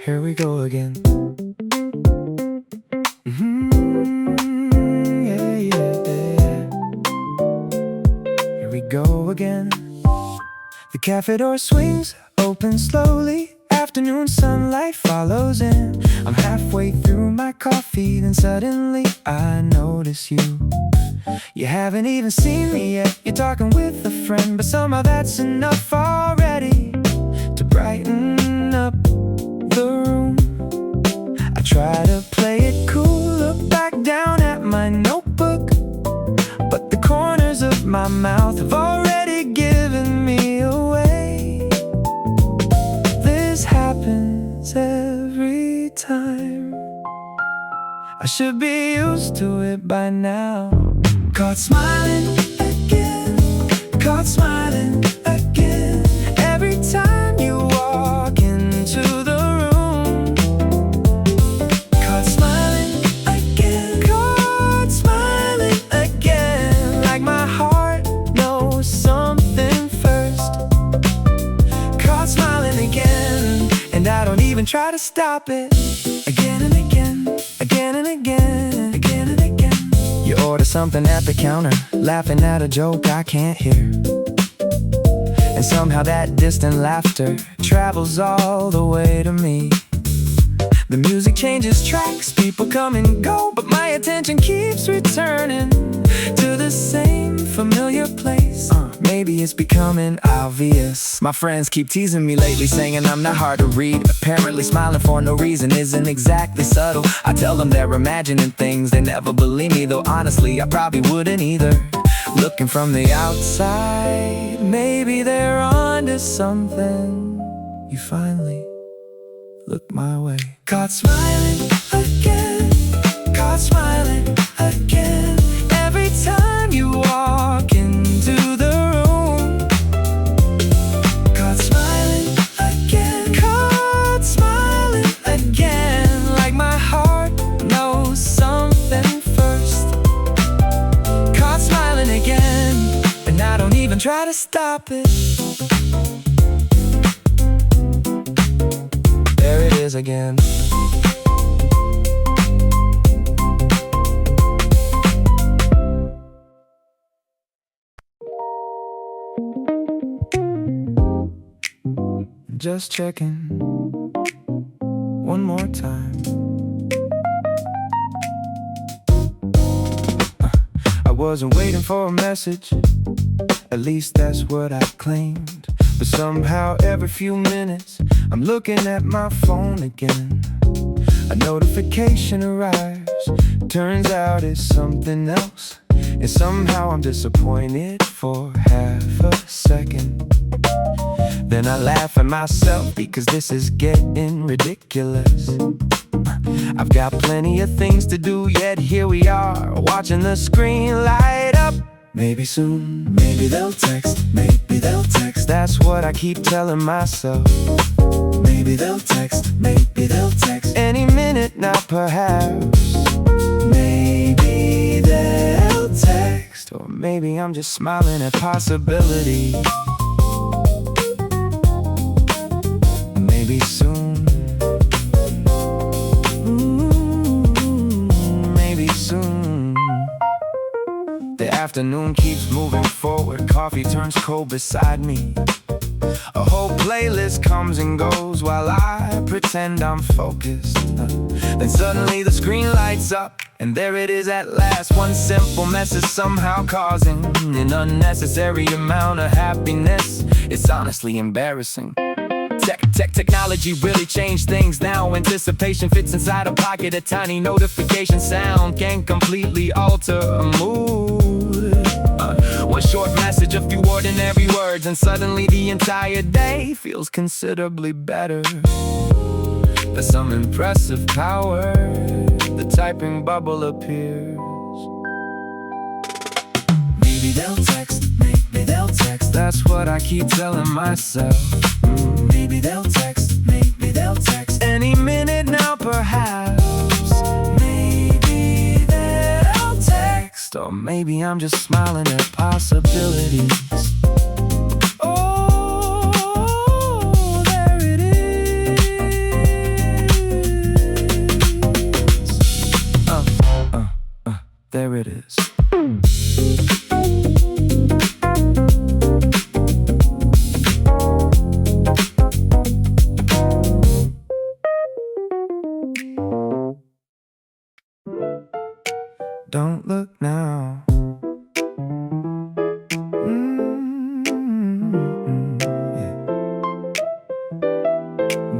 Here we go again. Yeah, yeah, yeah. Here we go again. The cafe door swings open slowly. Afternoon sunlight follows in. I'm halfway through my coffee, then suddenly I notice you. You haven't even seen me yet. You're talking with a friend, but somehow that's enough already to brighten up the room. I try to play it cool, look back down at my notebook, but the corners of my mouth have already given me away. This happens every time. I should be used to it by now. Caught smiling again, caught smiling again. Every time you walk into the room. Caught smiling again, caught smiling again. Like my heart knows something first. Caught smiling again, and I don't even try to stop it. Again and again, again and again, again and again. You order something at the counter, laughing at a joke I can't hear. And somehow that distant laughter travels all the way to me. The music changes tracks, people come and go, but my attention keeps returning to the same familiar place. Maybe it's becoming obvious. My friends keep teasing me lately, saying I'm not hard to read. Apparently smiling for no reason isn't exactly subtle. I tell them they're imagining things, they never believe me, though honestly I probably wouldn't either. Looking from the outside, maybe they're onto something. You finally look my way. Caught smiling again, caught smiling again. Every time you walk into the room. Caught smiling again, caught smiling again. Like my heart knows something first. Caught smiling again, and I don't even try to stop it. There it is again. Just checking one more time. I wasn't waiting for a message, at least that's what I claimed. But somehow every few minutes I'm looking at my phone again. A notification arrives, turns out it's something else. And somehow I'm disappointed for half a second. Then I laugh at myself because this is getting ridiculous. I've got plenty of things to do, yet here we are, watching the screen light up. Maybe soon, maybe they'll text, maybe they'll text. That's what I keep telling myself. Maybe they'll text, maybe they'll text. Any minute now perhaps. Maybe they'll text. Or maybe I'm just smiling at possibilities. Maybe soon. Maybe soon. The afternoon keeps moving forward. Coffee turns cold beside me. A whole playlist comes and goes while I pretend I'm focused. Then suddenly the screen lights up, and there it is at last. One simple message somehow causing an unnecessary amount of happiness. It's honestly embarrassing. Technology really changed things now. Anticipation fits inside a pocket. A tiny notification sound can completely alter a mood. One short message, a few ordinary words, and suddenly the entire day feels considerably better. There's some impressive power. The typing bubble appears. Maybe they'll text, maybe they'll text. That's what I keep telling myself. Maybe they'll text, maybe they'll text. Any minute now perhaps. Maybe they'll text. Or maybe I'm just smiling at possibilities. Oh, there it is.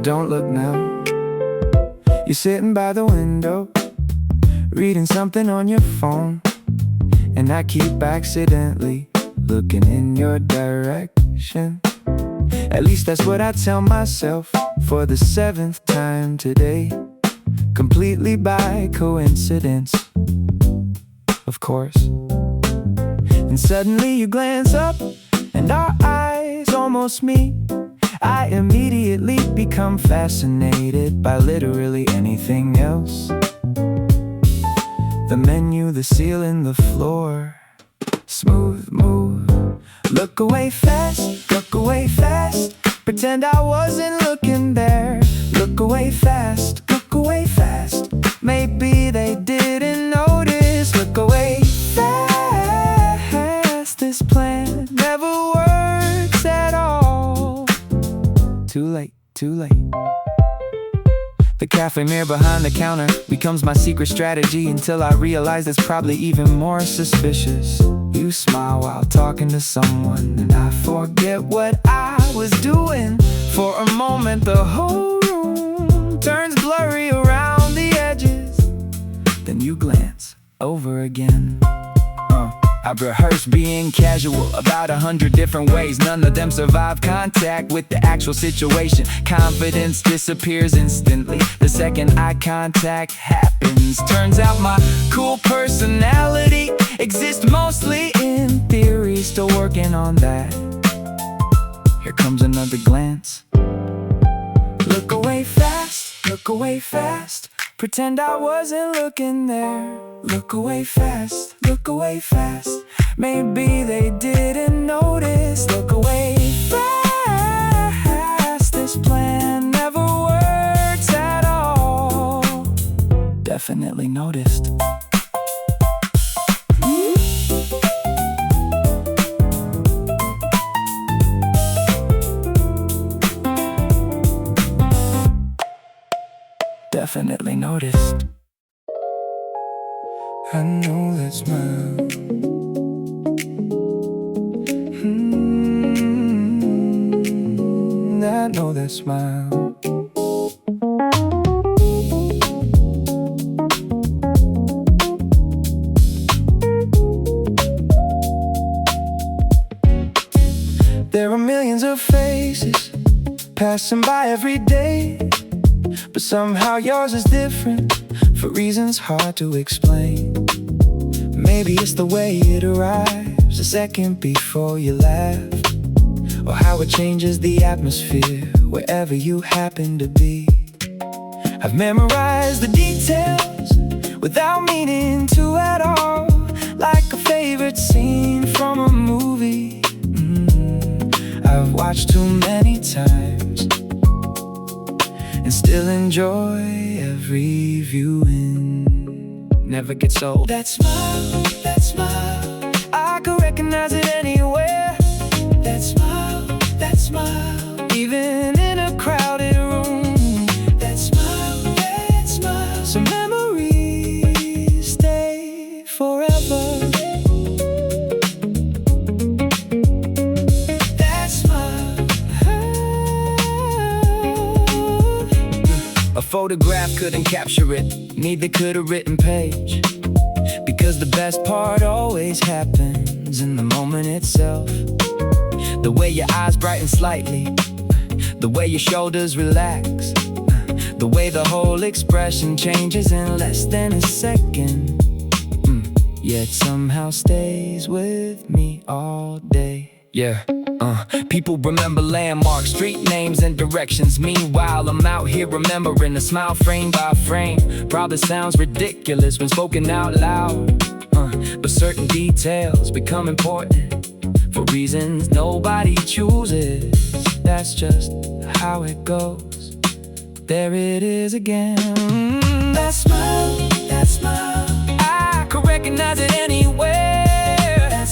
don't look now. You're sitting by the window, reading something on your phone, and I keep accidentally looking in your direction. At least that's what I tell myself for the 7th time today, completely by coincidence, of course. And suddenly you glance up, and our eyes almost meet. I immediately become fascinated by literally anything else. The menu, the ceiling, the floor. Smooth move. Look away fast, look away fast. Pretend I wasn't looking there. Look away fast, look away fast. Maybe they didn't notice. Look away fast. This plan never works at all. Too late, too late. The cafe mirror behind the counter becomes my secret strategy until I realize it's probably even more suspicious. You smile while talking to someone, and I forget what I was doing. For a moment the whole room turns blurry around the edges. Then you glance over again. I've rehearsed being casual about 100 different ways. None of them survive contact with the actual situation. Confidence disappears instantly the second eye contact happens. Turns out my cool personality exists mostly in theory. Still working on that. Here comes another glance. Look away fast, look away fast. Pretend I wasn't looking there. Look away fast, look away fast. Maybe they didn't notice. Look away fast. This plan never works at all. Definitely noticed. Definitely noticed. I know that smile. I know that smile. There are millions of faces passing by every day, but somehow yours is different, for reasons hard to explain. Maybe it's the way it arrives a second before you laugh, or how it changes the atmosphere wherever you happen to be. I've memorized the details without meaning to at all, like a favorite scene from a movie I've watched too many times, and still enjoy every viewing. Never gets old. That smile, I could recognize it anywhere. That smile, even in a crowded room. That smile, some memories stay forever. That smile. A photograph couldn't capture it, neither could a written page, because the best part always happens in the moment itself. The way your eyes brighten slightly, the way your shoulders relax, the way the whole expression changes in less than a second, yet somehow stays with me all day. Yeah. People remember landmarks, street names, and directions. Meanwhile, I'm out here remembering a smile frame by frame. Probably sounds ridiculous when spoken out loud, but certain details become important for reasons nobody chooses. That's just how it goes. There it is again. That smile, I could recognize it anywhere. That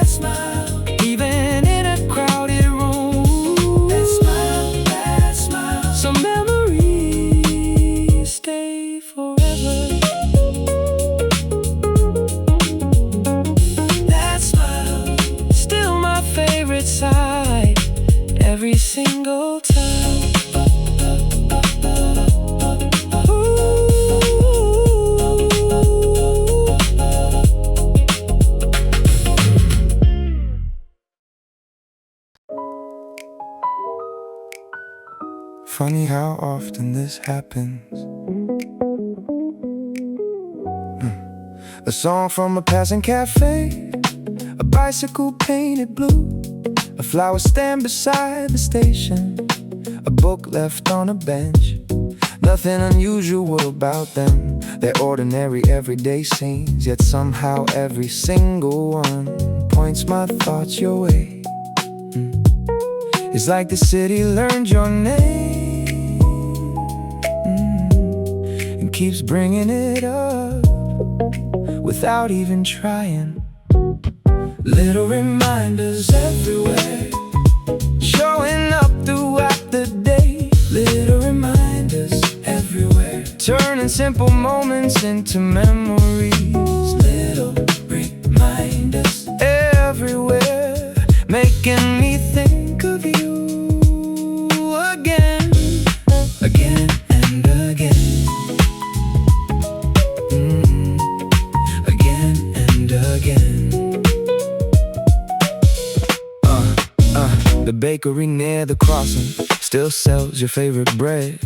smile, even in a crowded room. That smile, some memories stay forever. That smile, still my favorite side, every single time. Funny how often this happens. A song from a passing cafe, a bicycle painted blue, a flower stand beside the station, a book left on a bench. Nothing unusual about them. They're ordinary everyday scenes, yet somehow every single one points my thoughts your way. It's like the city learned your name and keeps bringing it up without even trying. Little reminders everywhere, showing up throughout the day. Little reminders everywhere, turning simple moments into memories. Little reminders everywhere, making me think of you again, again and again. Again and again. The bakery near the crossing still sells your favorite bread.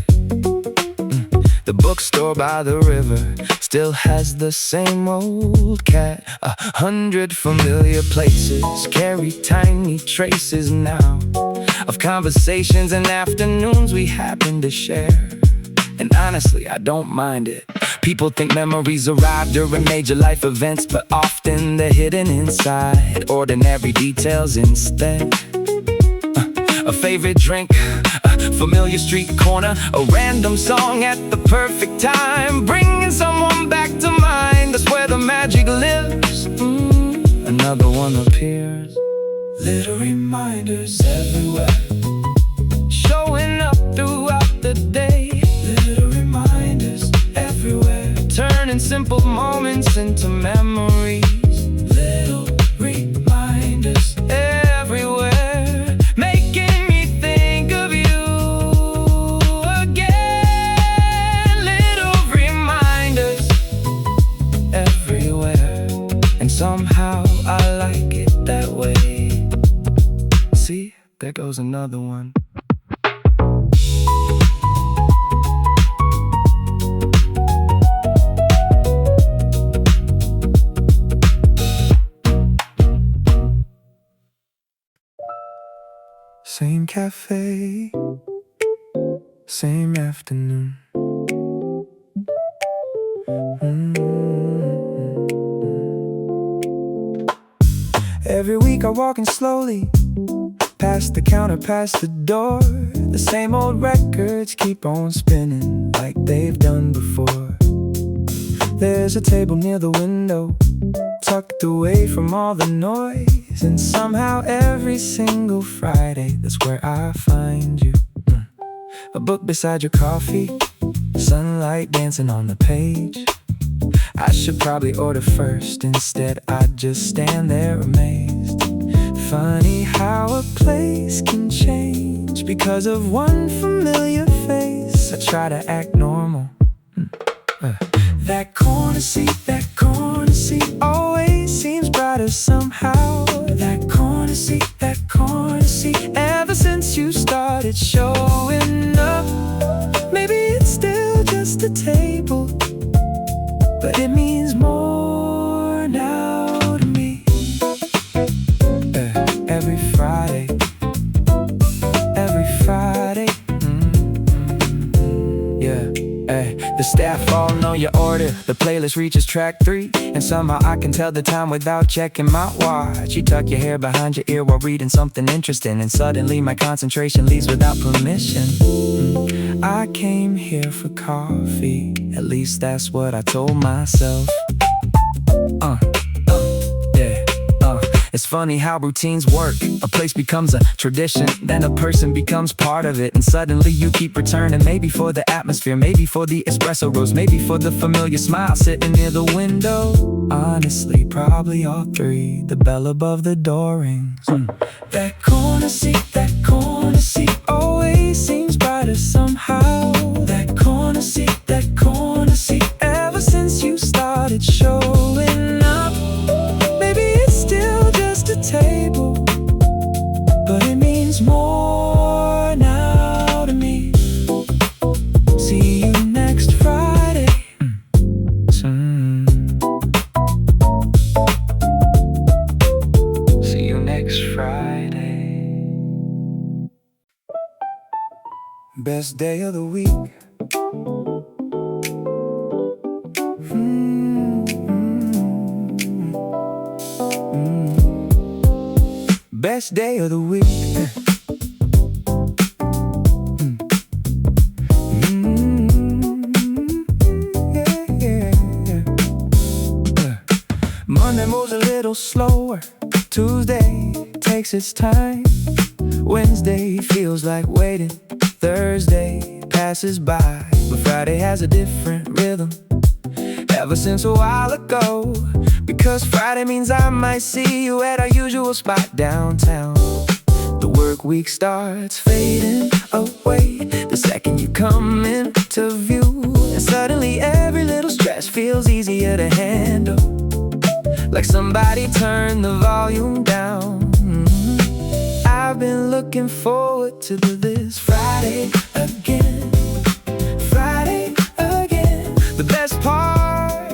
The bookstore by the river still has the same old cat. 100 familiar places carry tiny traces now of conversations and afternoons we happen to share. And honestly, I don't mind it. People think memories arrive during major life events, but often they're hidden inside ordinary details instead. A favorite drink, a familiar street corner, a random song at the perfect time, bringing someone back to mind. That's where the magic lives. Another one appears. Little reminders everywhere, showing up throughout the day. Little reminders everywhere, turning simple moments into memories. Little reminders everywhere, making me think of you again. Little reminders everywhere, and somehow I like it that way. See, there goes another one. Same cafe, same afternoon. Every week I walk in slowly, past the counter, past the door. The same old records keep on spinning like they've done before. There's a table near the window, tucked away from all the noise, and somehow every single Friday that's where I find you. A book beside your coffee, sunlight dancing on the page. I should probably order first, instead I just stand there amazed. Funny how a place can change because of one familiar face. I try to act normal. That corner seat always seems brighter somehow. That corner seat, ever since you started showing up. Maybe it's still just a table, but it means more now to me. Every Friday, the staff all know your order. The playlist reaches track 3, and somehow I can tell the time without checking my watch. You tuck your hair behind your ear while reading something interesting, and suddenly my concentration leaves without permission. I came here for coffee, at least that's what I told myself. It's funny how routines work. A place becomes a tradition, then a person becomes part of it, and suddenly you keep returning. Maybe for the atmosphere, maybe for the espresso roast, maybe for the familiar smile sitting near the window. Honestly, probably all three. The bell above the door rings. That corner seat always seems brighter somehow. That corner seat, ever since you started showing up. Maybe it's still just a table, but it means more now to me. Best day of the week. Best day of the week. Monday moves a little slower. Tuesday takes its time. Wednesday feels like waiting. Thursday passes by, but Friday has a different rhythm ever since a while ago. Because Friday means I might see you at our usual spot downtown. The work week starts fading away the second you come into view, and suddenly every little stress feels easier to handle, like somebody turned the volume down. I've been looking forward to this Friday again. Friday again. The best part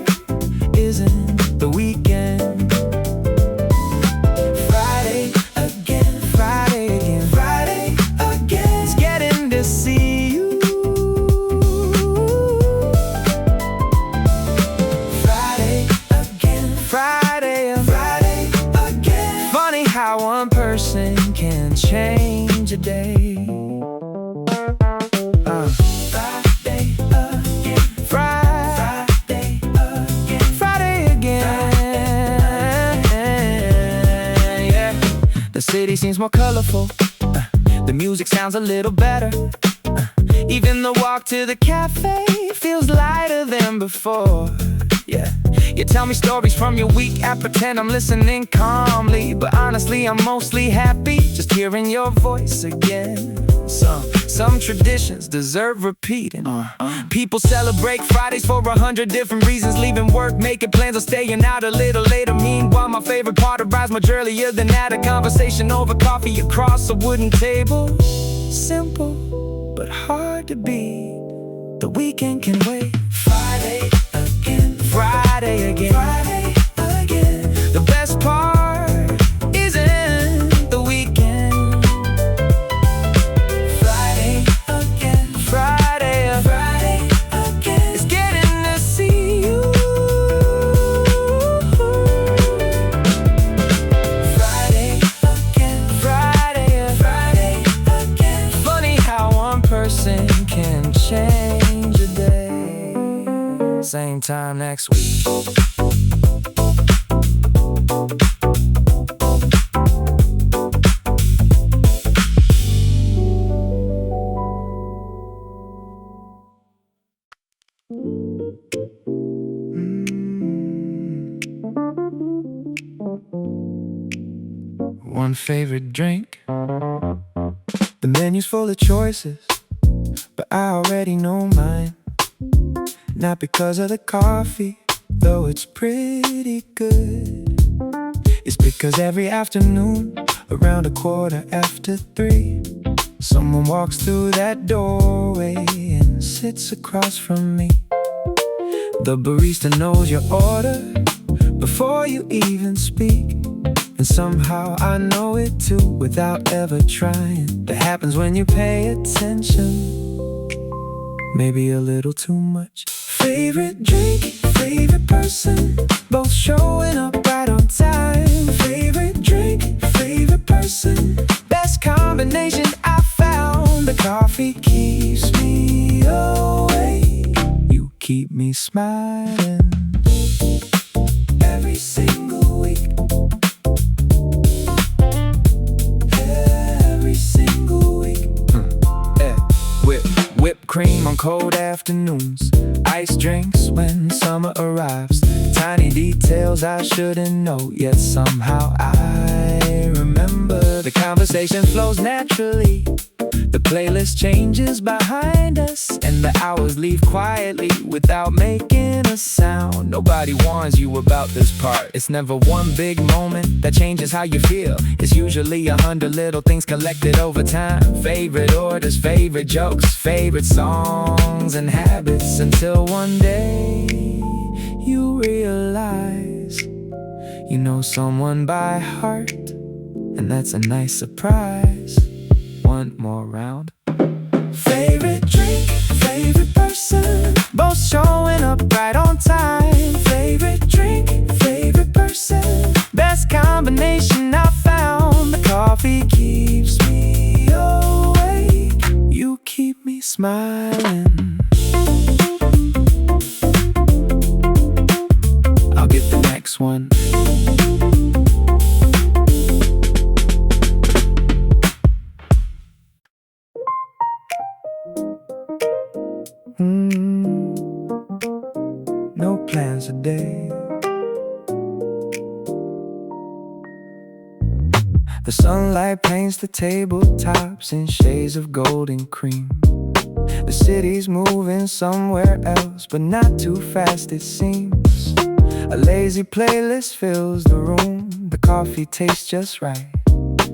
isn't the weekend. Friday again. Friday again. Friday again. It's getting to see you. Friday again. Friday again. Friday again. Funny how one person can change a day. Friday again. Friday again. Friday again. Yeah. The city seems more colorful. The music sounds a little better. Even the walk to the cafe feels lighter than before. Yeah. You tell me stories from your week. I pretend I'm listening calmly, but honestly I'm mostly happy just hearing your voice again. Some traditions deserve repeating. People celebrate Fridays for 100 different reasons, leaving work, making plans, or staying out a little later. Meanwhile, my favorite part arrives much earlier than that. A conversation over coffee across a wooden table. Simple, but hard to beat. The weekend can wait. Friday again. Friday again. Friday again. The best part isn't the weekend. Friday again. Friday again. Friday again. It's getting to see you. Friday again. Friday again. Friday again. Funny how one person can change a day. Same time next week. One favorite drink. The menu's full of choices, but I already know mine. Not because of the coffee, though it's pretty good. It's because every afternoon, around 3:15, someone walks through that doorway and sits across from me. The barista knows your order before you even speak, and somehow I know it too without ever trying. That happens when you pay attention, maybe a little too much. Favorite drink, favorite person, both showing up right on time. Favorite drink, favorite person, best combination I found. The coffee keeps me awake, you keep me smiling every single week. Every single week. Whipped cream on cold afternoons, ice drinks when summer arrives. Tiny details I shouldn't know, yet somehow I remember. The conversation flows naturally, the playlist changes behind us, and the hours leave quietly without making a sound. Nobody warns you about this part. It's never one big moment that changes how you feel. It's usually 100 little things collected over time. Favorite orders, favorite jokes, favorite songs and habits, until one day you realize you know someone by heart, and that's a nice surprise. One more round. Favorite smiling. I'll get the next one. No plans today. The sunlight paints the tabletops in shades of gold and cream. The city's moving somewhere else, but not too fast it seems. A lazy playlist fills the room, the coffee tastes just right.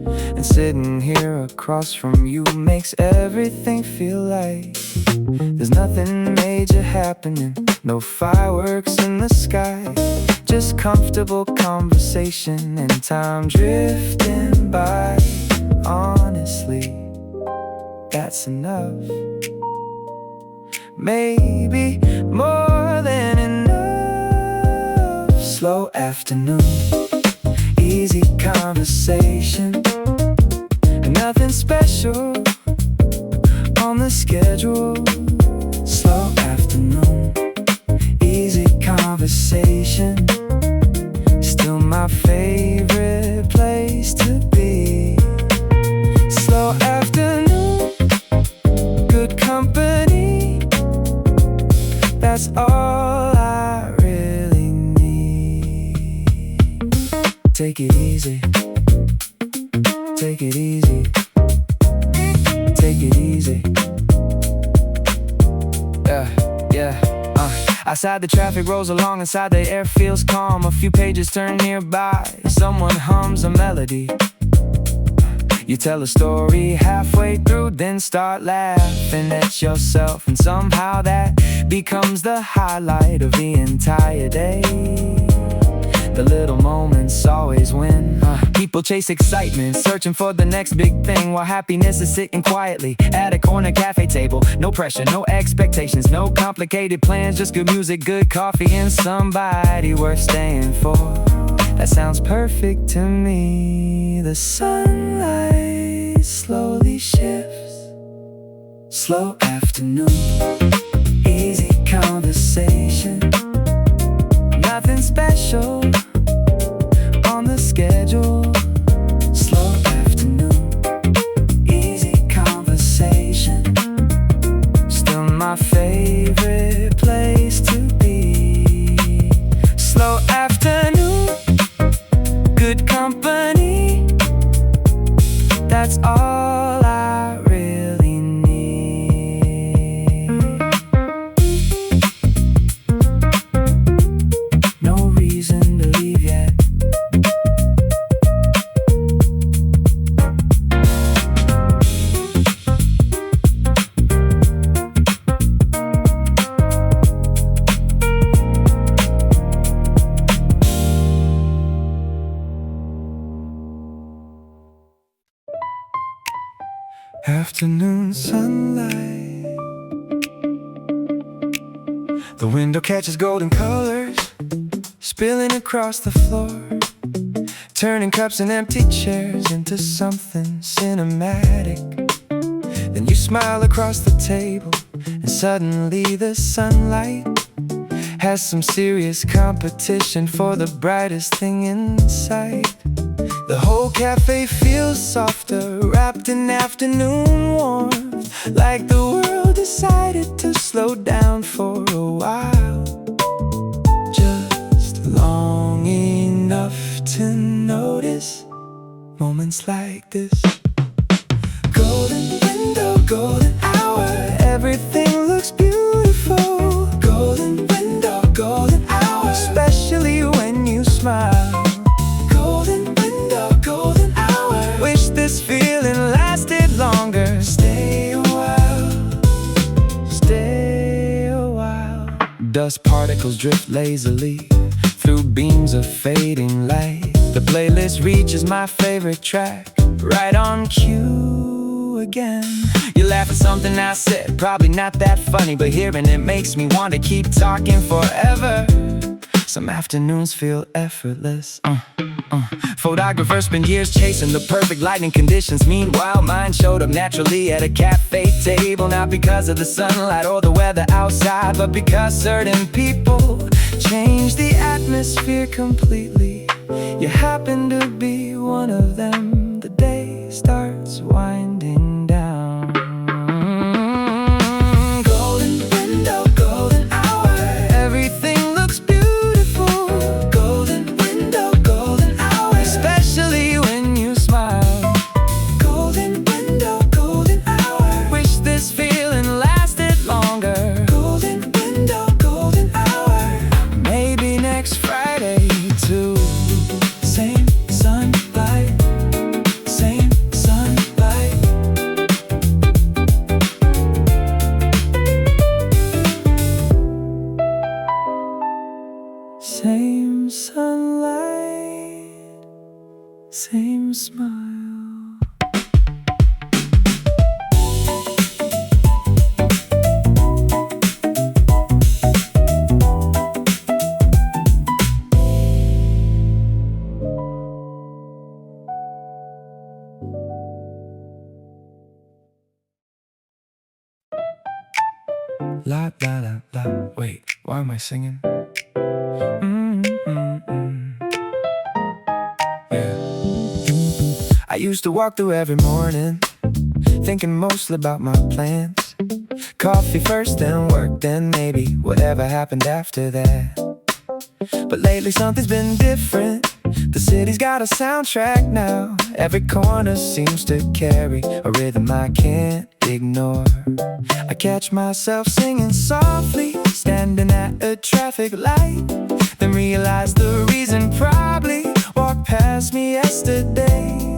And sitting here across from you makes everything feel like there's nothing major happening, no fireworks in the sky, just comfortable conversation and time drifting by. Honestly, that's enough. Maybe more than enough. Slow afternoon, easy conversation, nothing special on the schedule. Slow afternoon, easy conversation, still my favorite place to be. Slow afternoon, good company, that's all I really need. Take it easy, take it easy, take it easy. Outside the traffic rolls along, inside the air feels calm. A few pages turn nearby, someone hums a melody. You tell a story halfway through, then start laughing at yourself, and somehow that becomes the highlight of the entire day. The little moments always win. People chase excitement, searching for the next big thing, while happiness is sitting quietly at a corner cafe table. No pressure, no expectations, no complicated plans, just good music, good coffee, and somebody worth staying for. That sounds perfect to me. The sunlight slowly shifts. Slow afternoon, easy conversation, nothing special on the schedule. Slow afternoon, easy conversation, still my favorite place to be. Slow afternoon, good company, that's all I really need. No reason to leave yet. Afternoon sunlight, the window catches golden colors spilling across the floor, turning cups and empty chairs into something cinematic. Then you smile across the table, and suddenly the sunlight has some serious competition for the brightest thing in sight. The whole cafe feels softer, wrapped in afternoon warmth, like the world decided to slow down for a while, just long enough to notice moments like this. Golden window, golden hour, everything looks beautiful. Golden window, golden hour, especially when you smile. This feeling lasted longer. Stay a while, stay a while. Dust particles drift lazily through beams of fading light. The playlist reaches my favorite track, right on cue again. You laugh at something I said, probably not that funny, but hearing it makes me want to keep talking forever. Some afternoons feel effortless. Photographers spend years chasing the perfect lighting conditions. Meanwhile, mine showed up naturally at a cafe table. Not because of the sunlight or the weather outside, but because certain people change the atmosphere completely. You happen to be one of them. The day starts winding down. Golden window, golden hour. Everything looks beautiful. Golden window, golden hour. Especially when you smile. Golden window, golden hour. Wish this feeling lasted longer. Golden window, golden hour. Maybe next Friday too. Same sunlight, same sunlight. Same sunlight, same smile. La la la la. Wait, why am I singing? Yeah. I used to walk through every morning, thinking mostly about my plans. Coffee first, then work, then maybe whatever happened after that. But lately something's been different. The city's got a soundtrack now. Every corner seems to carry a rhythm I can't ignore. I catch myself singing softly, standing at a traffic light, then realize the reason probably walked past me yesterday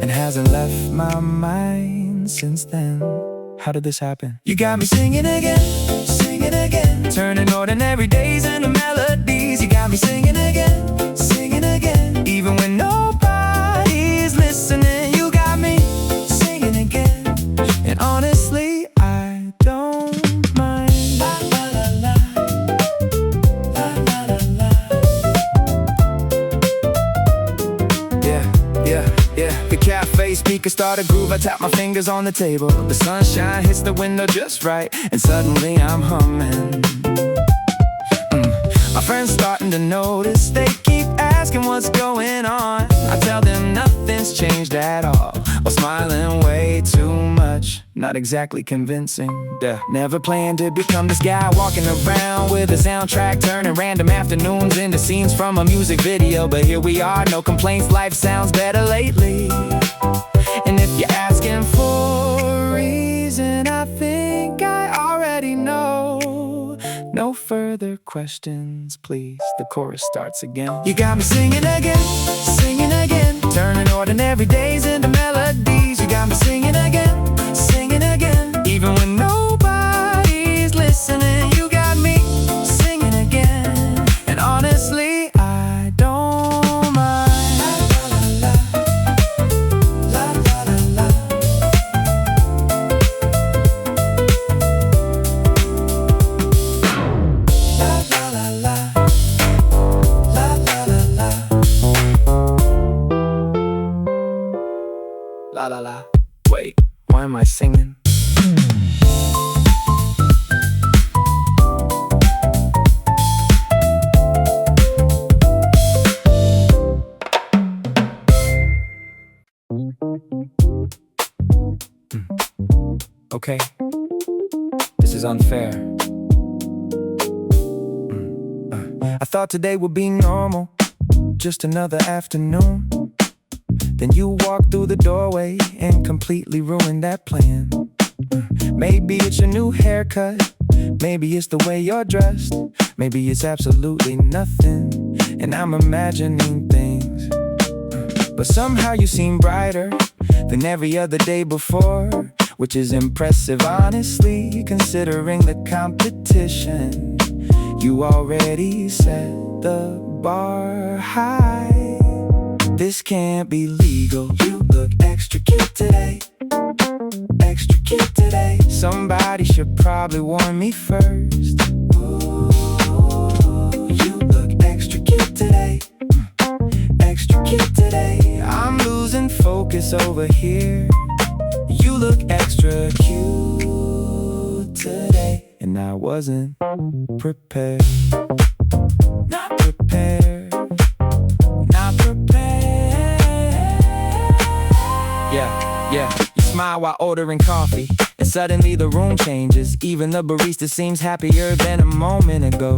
and hasn't left my mind since then. How did this happen? You got me singing again, turning ordinary days into melodies. You got me singing again, even when nobody's listening. You got me singing again, and honestly, I don't mind. La la la la, la la la la. Yeah, yeah, yeah. The cafe speakers start a groove. I tap my fingers on the table. The sunshine hits the window just right, and suddenly I'm humming. My friends starting to notice. They keep asking what's going on. I tell them nothing's changed at all, while smiling way too much. Not exactly convincing. Never planned to become this guy walking around with a soundtrack, turning random afternoons into scenes from a music video. But here we are, no complaints, life sounds better lately. And if you're asking for a reason, I think I already know. No further questions, please. The chorus starts again. You got me singing again, turning ordinary days into melodies. You got me singing again, even when nobody's listening. You got me singing again, and honestly, I don't mind. La la la la, la la la la. La la la. Wait, why am I singing? Okay, this is unfair. I thought today would be normal, just another afternoon. Then you walked through the doorway and completely ruined that plan. Maybe it's your new haircut, maybe it's the way you're dressed, maybe it's absolutely nothing, and I'm imagining things. But somehow you seem brighter than every other day before, which is impressive, honestly, considering the competition. You already set the bar high. This can't be legal. You look extra cute today, extra cute today. Somebody should probably warn me first. today. Extra cute today. I'm losing focus over here. You look extra cute today. And I wasn't prepared. Not prepared. Not prepared. Yeah. You smile while ordering coffee, and suddenly the room changes. Even the barista seems happier than a moment ago.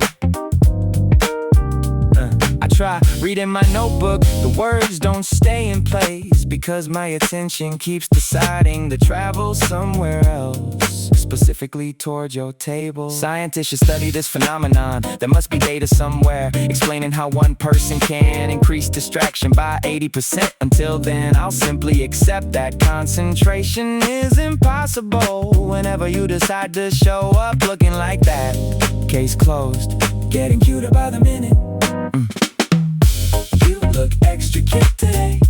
I try reading my notebook, the words don't stay in place, because my attention keeps deciding to travel somewhere else, specifically towards your table. Scientists should study this phenomenon. There must be data somewhere explaining how one person can increase distraction by 80%. Until then, I'll simply accept that concentration is impossible whenever you decide to show up looking like that. Case closed. Getting cuter by the minute. You look extra cute today.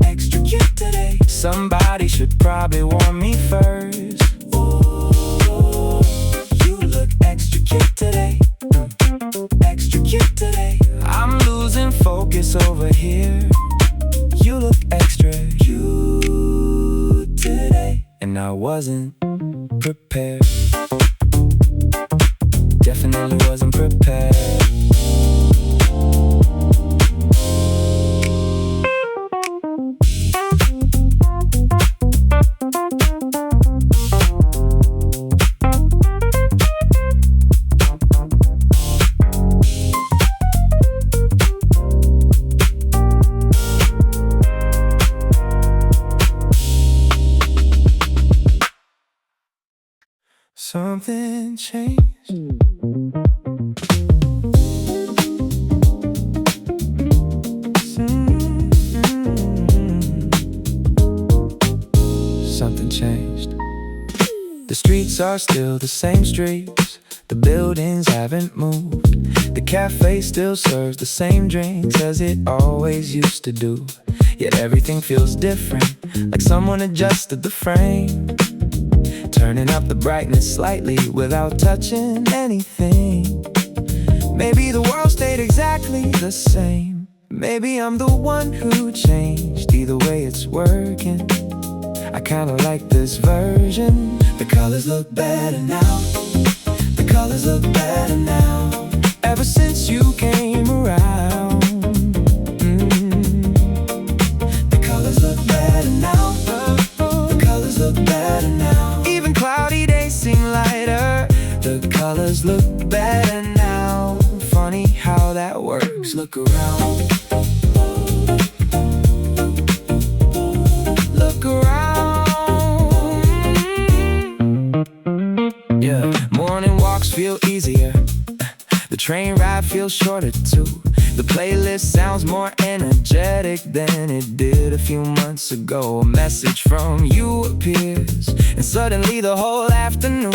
Extra cute today. Somebody should probably warn me first. Ooh, you look extra cute today. Extra cute today. I'm losing focus over here. You look extra cute today. And I wasn't prepared. Definitely wasn't prepared. Something changed. Something changed. The streets are still the same streets. The buildings haven't moved. The cafe still serves the same drinks as it always used to do. Yet everything feels different, like someone adjusted the frame, turning up the brightness slightly without touching anything. Maybe the world stayed exactly the same. Maybe I'm the one who changed. Either way it's working. I kinda like this version. The colors look better now. The colors look better now. Ever since you came around. The colors look better now. The colors look better now. Even cloudy days seem lighter. The colors look better now. Funny how that works. Look around. Look around. Yeah. Morning walks feel easier. The train ride feels shorter too. The playlist sounds more energetic than it did a few months ago. A message from you appears, and suddenly the whole afternoon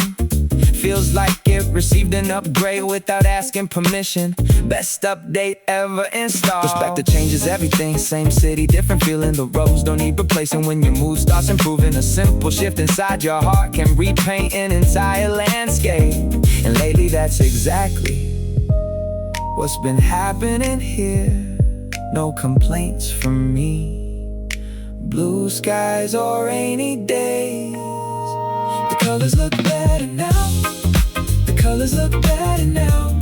feels like it received an upgrade without asking permission. Best update ever installed. Perspective changes everything. Same city, different feeling. The roads don't need replacing when your mood starts improving. A simple shift inside your heart can repaint an entire landscape. And lately that's exactly what's been happening here. No complaints from me. Blue skies or rainy days. The colors look better now. The colors look better now.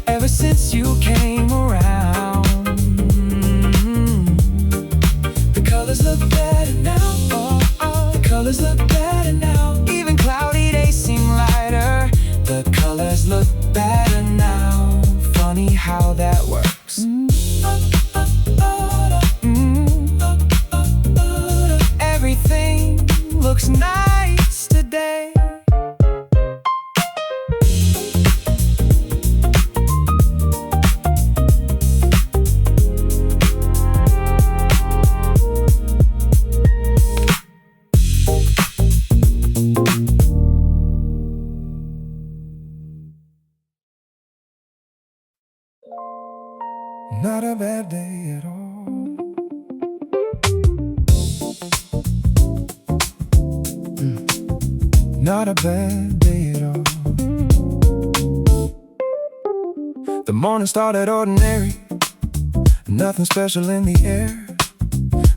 Ever since you came around. The colors look better now. The colors look better now. Even cloudy days seem lighter. The colors look better now. Funny how that works. Everything looks nice today. Not a bad day at all. Not a bad day at all. The morning started ordinary. Nothing special in the air.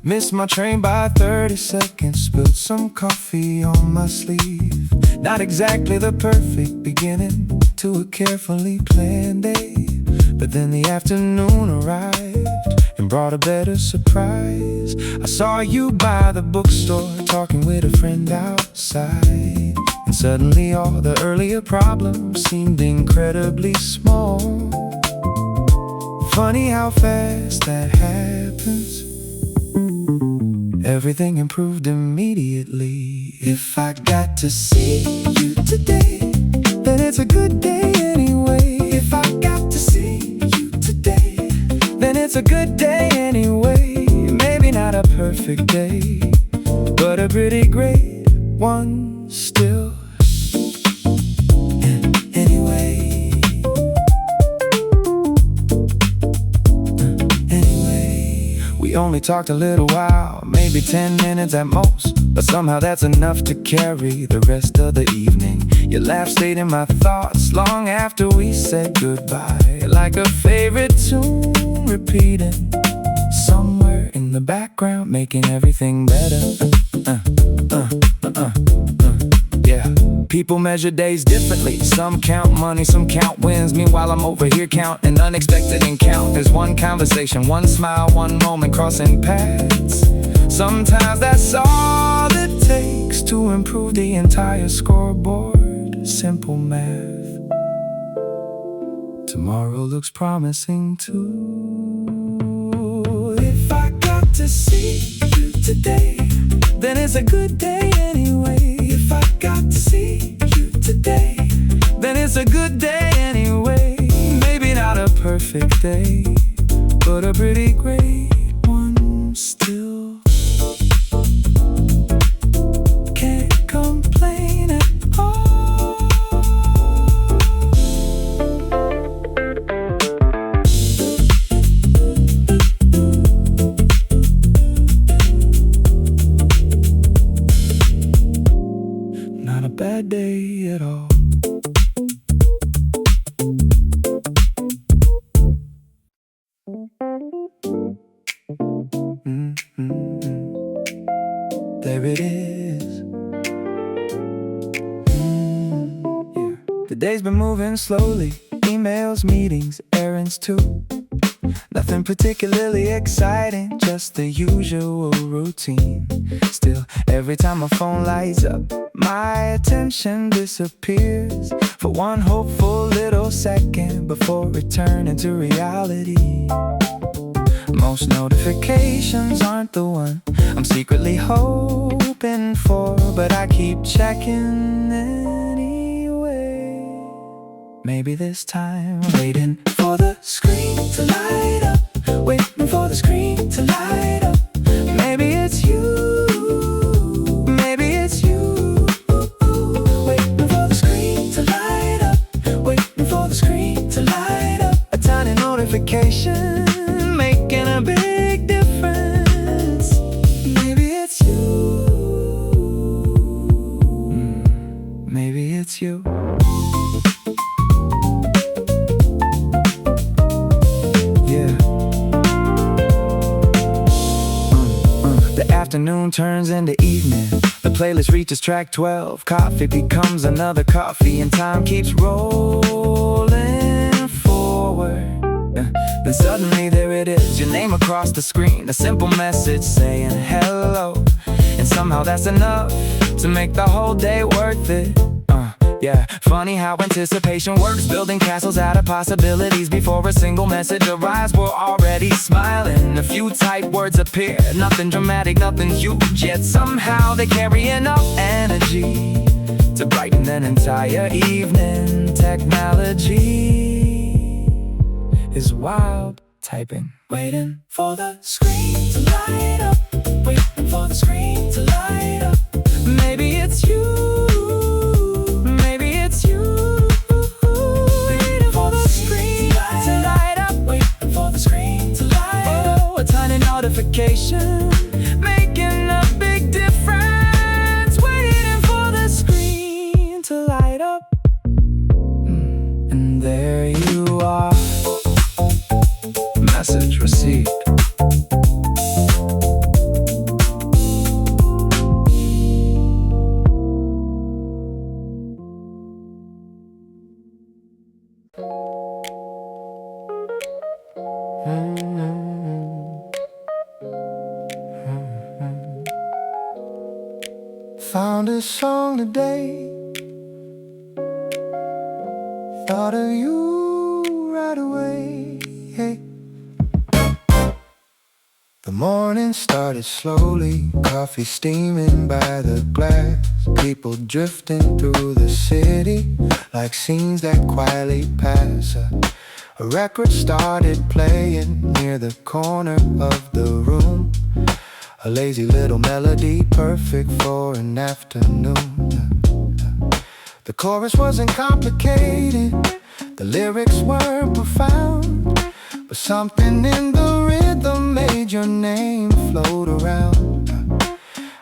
Missed my train by 30 seconds. Spilled some coffee on my sleeve. Not exactly the perfect beginning to a carefully planned day. But then the afternoon arrived and brought a better surprise. I saw you by the bookstore talking with a friend outside. And suddenly all the earlier problems seemed incredibly small. Funny how fast that happens. Everything improved immediately. If I got to see you today, then it's a good day anyway. If I got to see you today, then it's a good day anyway. Maybe not a perfect day, but a pretty great one still. Anyway, we only talked a little while, maybe 10 minutes at most, but somehow that's enough to carry the rest of the evening. Your laugh stayed in my thoughts long after we said goodbye, like a favorite tune repeating somewhere in the background, making everything better. Yeah. People measure days differently. Some count money, some count wins. Meanwhile I'm over here counting unexpected encounters. One conversation, one smile, one moment crossing paths. Sometimes that's all it takes to improve the entire scoreboard. Simple math. Tomorrow looks promising too. If I got to see you today, then it's a good day anyway. If I got to see you today, then it's a good day anyway. Maybe not a perfect day, but a pretty great one still. Can't complain at all. Not a bad day at all. There it is. Yeah. The day's been moving slowly. Emails, meetings, errands too. Nothing particularly exciting, just the usual routine. Still, every time my phone lights up, my attention disappears for one hopeful little second before returning to reality. Most notifications aren't the one I'm secretly hoping for, but I keep checking anyway. Maybe this time, waiting for the screen to light up, waiting for the screen to light up. Maybe it's you, maybe it's you. Waiting for the screen to light up, waiting for the screen to light up. A tiny notification making a big difference. Maybe it's you. Maybe it's you. The afternoon turns into evening. The playlist reaches track 12. Coffee becomes another coffee, and time keeps rolling forward. Then suddenly there it is, your name across the screen. A simple message saying hello. And somehow that's enough to make the whole day worth it. Yeah, funny how anticipation works, building castles out of possibilities. Before a single message arrives, we're already smiling. A few typed words appear, nothing dramatic, nothing huge, yet somehow they carry enough energy to brighten an entire evening. Technology is wild. Typing, waiting for the screen to light up, waiting for the screen to light up. Maybe it's you. Notification making a big difference, waiting for the screen to light up. And there you are, message message received. Found a song today, thought of you right away. Hey. The morning started slowly, coffee steaming by the glass, people drifting through the city like scenes that quietly pass. A record started playing near the corner of the room, a lazy little melody perfect for an afternoon. The chorus wasn't complicated, the lyrics weren't profound, but something in the rhythm made your name float around.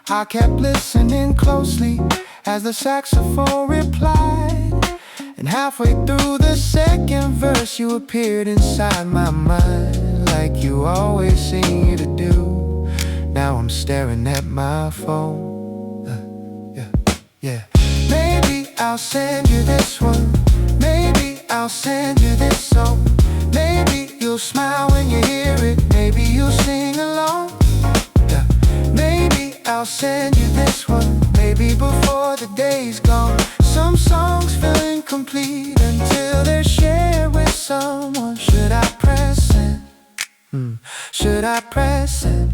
I kept listening closely as the saxophone replied, and halfway through the second verse you appeared inside my mind, like you always seem to do. Now I'm staring at my phone. Yeah. Maybe I'll send you this one. Maybe I'll send you this song. Maybe you'll smile when you hear it. Maybe you'll sing along. Yeah. Maybe I'll send you this one. Maybe before the day's gone. Some songs feel incomplete until they're shared with someone. Should I press send? Should I press send?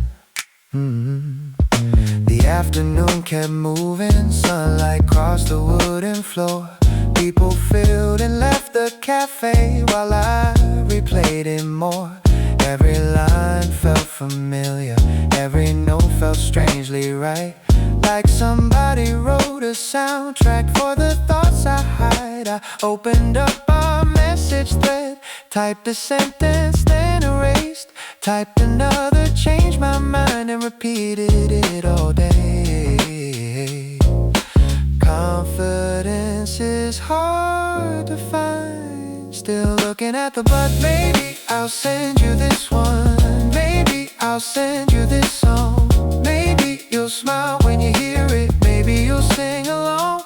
The afternoon kept moving, sunlight crossed the wooden floor. People filled and left the cafe while I replayed it more. Every line felt familiar, every note felt strangely right, like somebody wrote a soundtrack for the thoughts I hide. I opened up our message thread, typed a sentence, then erased, typed another, changed my mind and repeated it all day. Confidence is hard to find, still looking at the but. Maybe I'll send you this one. Maybe I'll send you this song. Maybe you'll smile when you hear it. Maybe you'll sing along.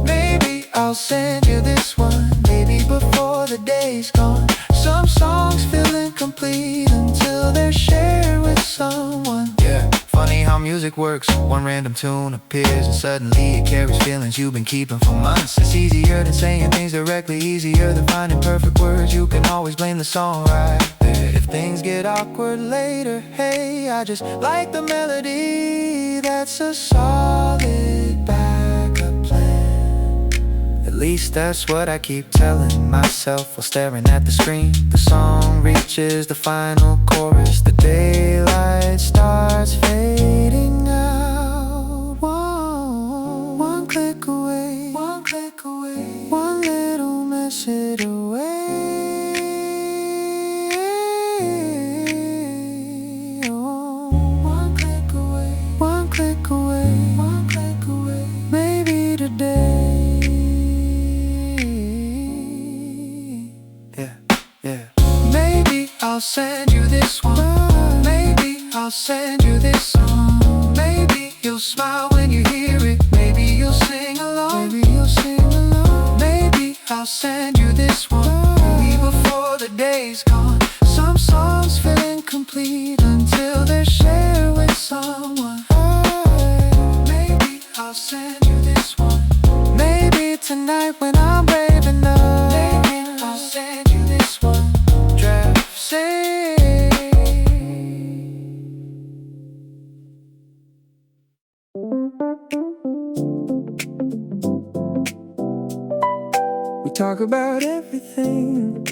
Maybe I'll send you this one. Maybe before the day's gone. Some songs feel incomplete until they're shared with someone. Yeah, funny how music works. One random tune appears and suddenly it carries feelings you've been keeping for months. It's easier than saying things directly, easier than finding perfect words. You can always blame the song right there if things get awkward later. Hey, I just like the melody. That's a solid backup plan. At least that's what I keep telling myself while staring at the screen. The song reaches the final chorus, the daylight starts fading out. One click away, one click away, one little message away. One click away, one click away, one click away. Maybe today. Maybe I'll send you this one. Maybe I'll send you this song. Maybe you'll smile when you hear it. Maybe you'll sing along. Maybe you'll sing along. Maybe I'll send you this one. Maybe before the day's gone. Some songs feel incomplete until they're shared with someone. Maybe I'll send you this one. Maybe tonight when I'm brave enough. Maybe I'll send you this one. We talk about everything.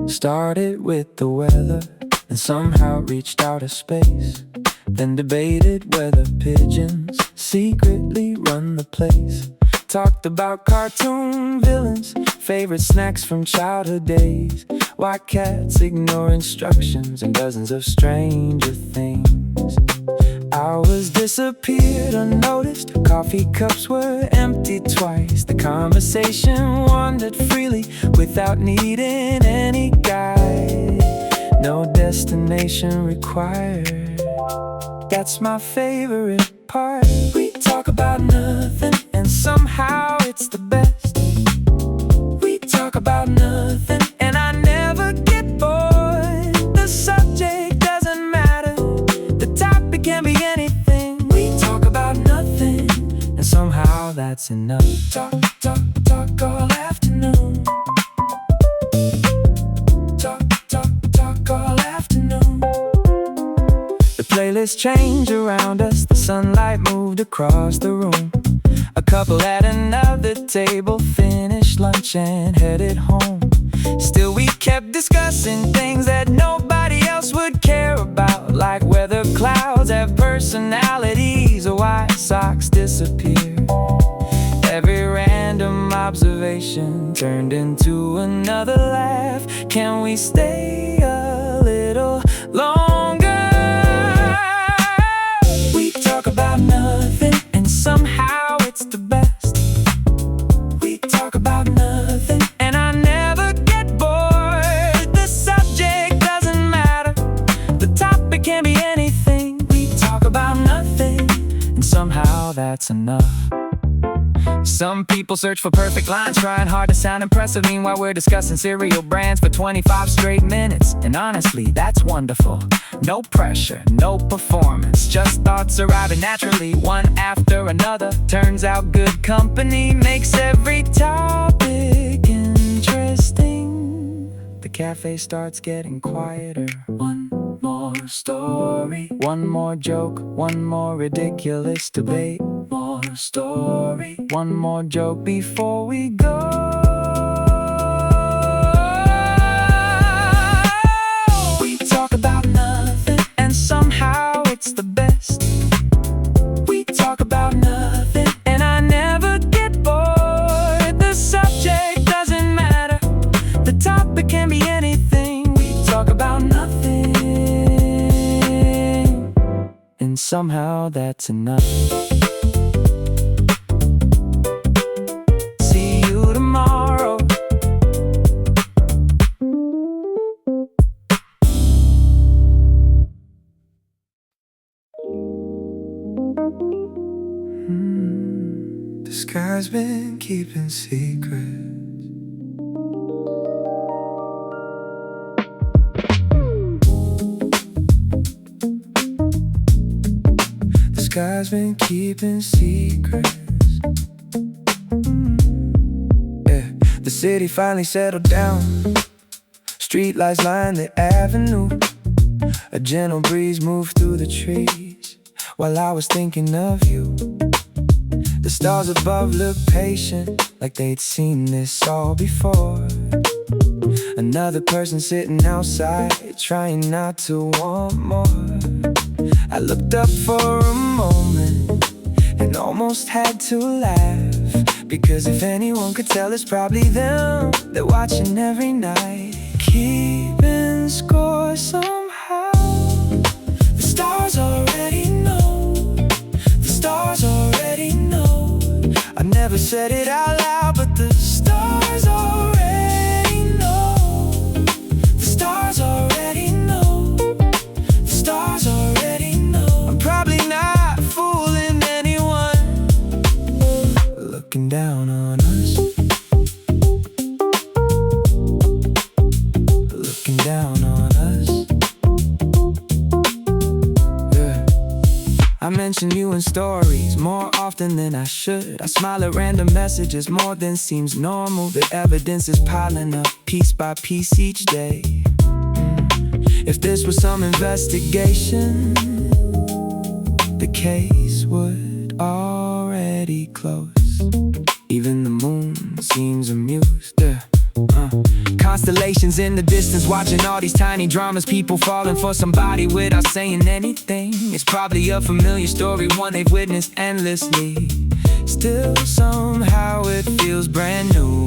Started with the weather and somehow reached outer space, then debated whether pigeons secretly run the place. Talked about cartoon villains, favorite snacks from childhood days, why cats ignore instructions, and dozens of stranger things. Hours disappeared unnoticed. Coffee cups were emptied twice. The conversation wandered freely without needing any guide. No destination required. That's my favorite part. We talk about nothing, and somehow it's the best. We talk about nothing, and I never get bored. The subject doesn't matter, the topic can be anything. We talk about nothing, and somehow that's enough. Talk, talk, talk all afternoon. Talk, talk, talk all afternoon. The playlist changed around us, the sunlight moved across the room. A couple at another table finished lunch and headed home. Still we kept discussing things that nobody else would care about, like whether clouds have personalities or why socks disappear. Every random observation turned into another laugh. Can we stay a little longer? We talk about nothing, and somehow it's the best. We talk about nothing, and I never get bored. The subject doesn't matter, the topic can be anything. We talk about nothing, and somehow that's enough. Some people search for perfect lines, trying hard to sound impressive. Meanwhile we're discussing cereal brands for 25 straight minutes. And honestly, that's wonderful. No pressure, no performance, just thoughts arriving naturally, one after another. Turns out good company makes every topic interesting. The cafe starts getting quieter. One more story, one more joke, one more ridiculous debate. More story, one more joke before we go. We talk about nothing, and somehow it's the best. We talk about nothing, and I never get bored. The subject doesn't matter, the topic can be anything. We talk about nothing, and somehow that's enough. The sky's been keeping secrets. The sky's been keeping secrets. Yeah, the city finally settled down. Streetlights line the avenue. A gentle breeze moved through the trees while I was thinking of you. The stars above looked patient, like they'd seen this all before. Another person sitting outside, trying not to want more. I looked up for a moment and almost had to laugh, because if anyone could tell, it's probably them. They're watching every night, keeping score somehow. The stars already know, the stars already know. I never said it out loud, but the stars already know. The stars already know. The stars already know. I'm probably not fooling anyone, looking down on us, looking down on us. Yeah. I mention you in stories more often than I should. I smile at random messages more than seems normal. The evidence is piling up piece by piece each day. If this was some investigation, the case would already close. Even the moon seems amused. Constellations in the distance, watching all these tiny dramas. People falling for somebody without saying anything. It's probably a familiar story, one they've witnessed endlessly. Still somehow it feels brand new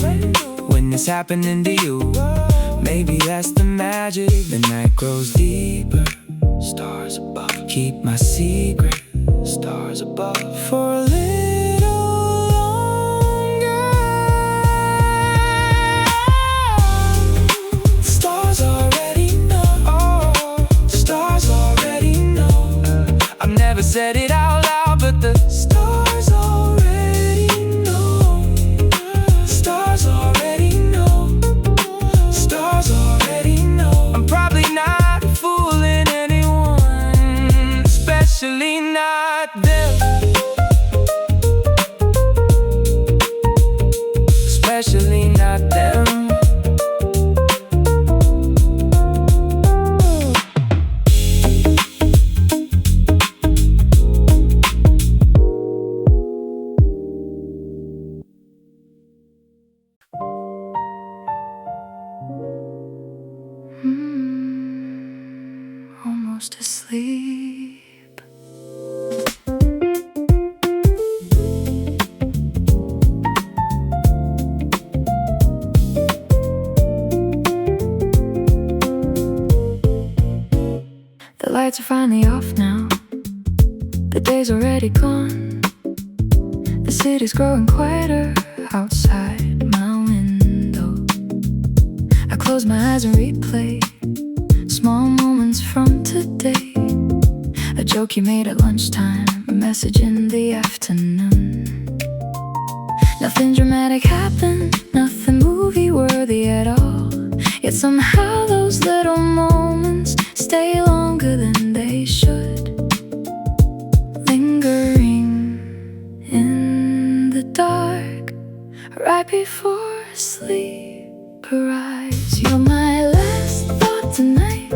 when it's happening to you. Maybe that's the magic. The night grows deeper, stars above keep my secret. Stars above for a little longer. Stars already know. Stars already know. I've never said it out loud, but the stars already know. Stars already know. Stars already know. I'm probably not fooling anyone, especially not them. Especially not them. Almost asleep. The lights are finally off now. The day's already gone. The city's growing quieter outside my window. I close my eyes and replay small moments from today. A joke you made at lunchtime, a message in the afternoon. Nothing dramatic happened, nothing movie-worthy at all. Yet somehow those little moments stay longer than they should. Lingering in the dark, right before sleep arrives. You're my last thought tonight.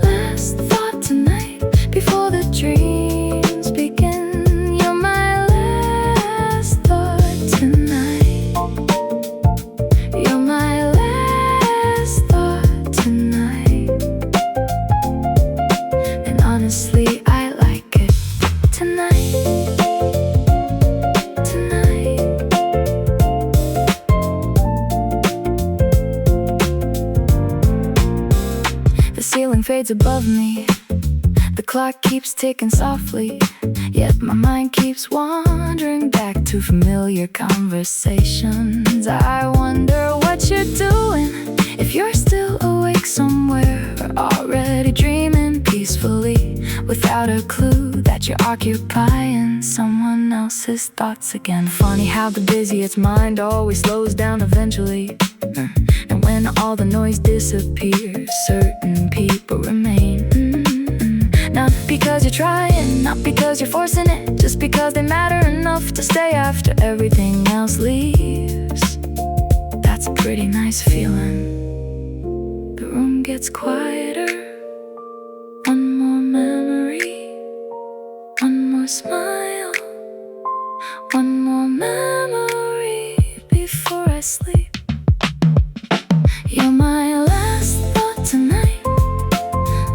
Last thought tonight, before the dreams begin. You're my last thought tonight. You're my last thought tonight. And honestly, I like it tonight. Tonight. The ceiling fades above me. The clock keeps ticking softly, yet my mind keeps wandering back to familiar conversations. I wonder what you're doing, if you're still awake somewhere, or already dreaming peacefully, without a clue that you're occupying someone else's thoughts again. Funny how the busiest mind always slows down eventually. And when all the noise disappears, certain people remain. Not because you're trying, not because you're forcing it, just because they matter enough to stay after everything else leaves. That's a pretty nice feeling. The room gets quieter. One more memory, one more smile, one more memory before I sleep. You're my last thought tonight.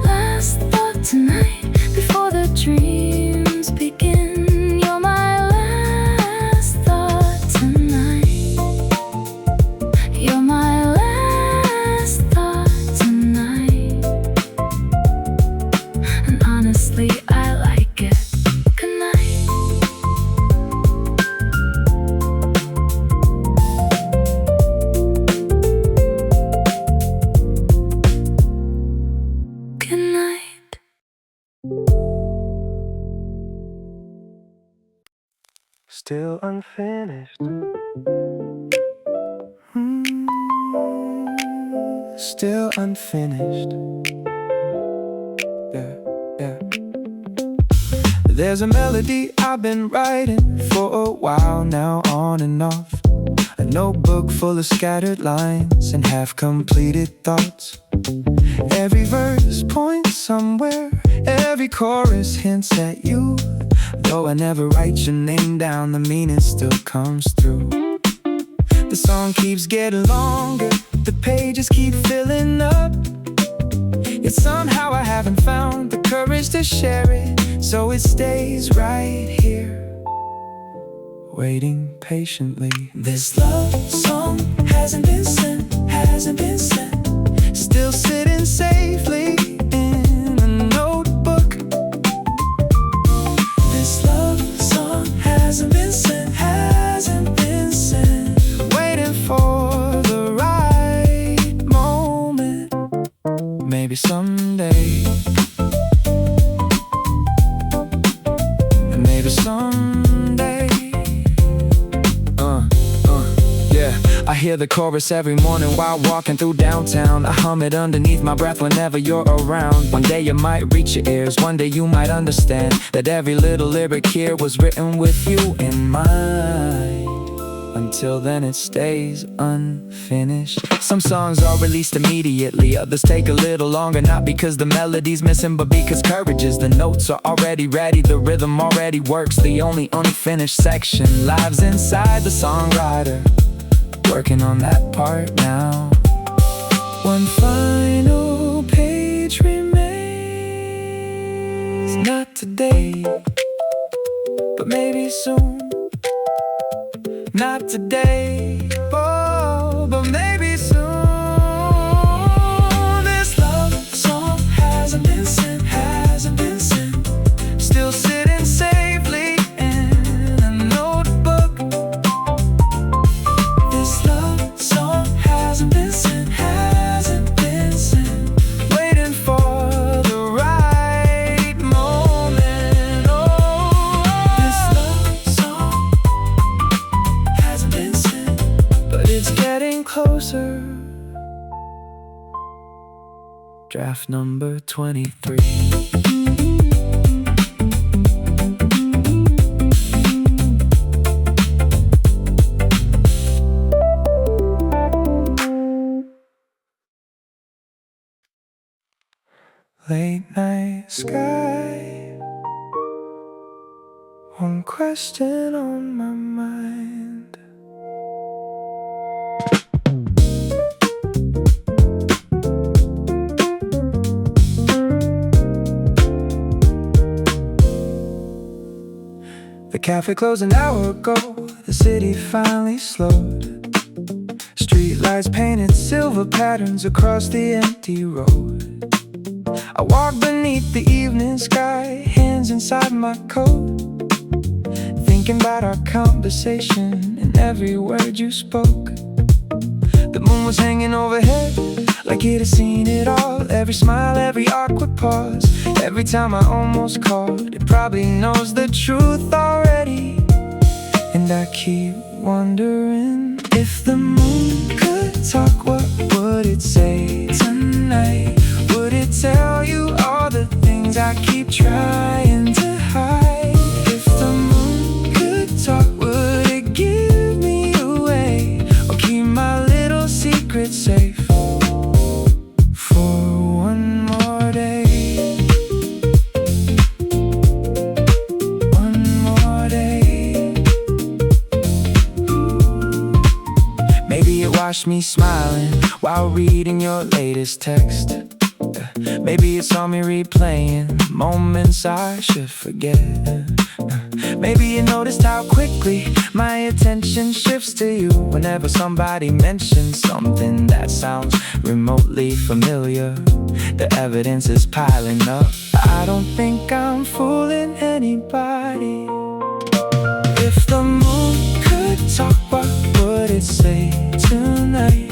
Last thought tonight, before the dreams begin. You're my last thought tonight. You're my last thought tonight. And honestly, I like it. Good night. Good night. Still unfinished. Still unfinished. Yeah, yeah. There's a melody I've been writing for a while now, on and off. A notebook full of scattered lines and half-completed thoughts. Every verse points somewhere, every chorus hints at you. Though I never write your name down, the meaning still comes through. The song keeps getting longer, the pages keep filling up. Yet somehow I haven't found the courage to share it, so it stays right here, waiting patiently. This love song hasn't been sent, hasn't been sent. Still sitting safely in a notebook maybe someday, and maybe someday. Yeah, I hear the chorus every morning while walking through downtown. I hum it underneath my breath whenever you're around. One day it might reach your ears, one day you might understand that every little lyric here was written with you in mind. Until then it stays unfinished. Some songs are released immediately, others take a little longer, not because the melody's missing, but because courage is. The notes are already ready, the rhythm already works. The only unfinished section lives inside the songwriter, working on that part now. One final page remains. Not today, but maybe soon. Not today, oh, but maybe soon. This love song hasn't been sent, hasn't been sent. Still sitting safely in a notebook. This love song hasn't been sent, hasn't been sent. Waiting for the right moment. Oh, this love song hasn't been sent, but it's getting closer. Draft number 23. Late night sky, one question on my mind. The cafe closed an hour ago, the city finally slowed. Streetlights painted silver patterns across the empty road. I walk beneath the evening sky, hands inside my coat, thinking about our conversation and every word you spoke. The moon was hanging overhead, like it had seen it all. Every smile, every awkward pause, every time I almost called. It probably knows the truth already, and I keep wondering, if the moon could talk, what would it say tonight? Would it tell you all the things I keep trying to hide? If the moon could talk, would it give me away, or keep my little secret safe for one more day? One more day. Maybe it watched me smiling while reading your latest text. Maybe it saw me replaying moments I should forget. Maybe you noticed how quickly my attention shifts to you whenever somebody mentions something that sounds remotely familiar. The evidence is piling up, I don't think I'm fooling anybody. If the moon could talk, what would it say tonight?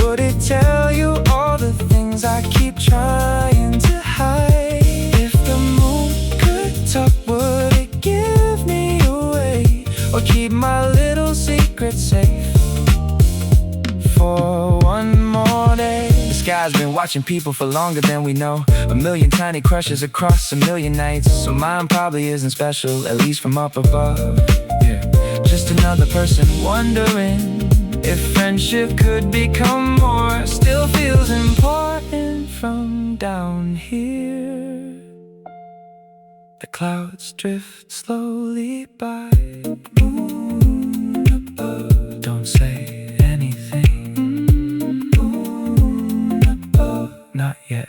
Would it tell you all the things I keep trying to hide? If the moon could talk, would it give me away, or keep my little secret safe for one more day? The sky's been watching people for longer than we know. A million tiny crushes across a million nights. So mine probably isn't special, at least from up above. Yeah, just another person wondering if friendship could become more. Still feels important from down here. The clouds drift slowly by. Moon above, don't say anything. Moon above, not yet.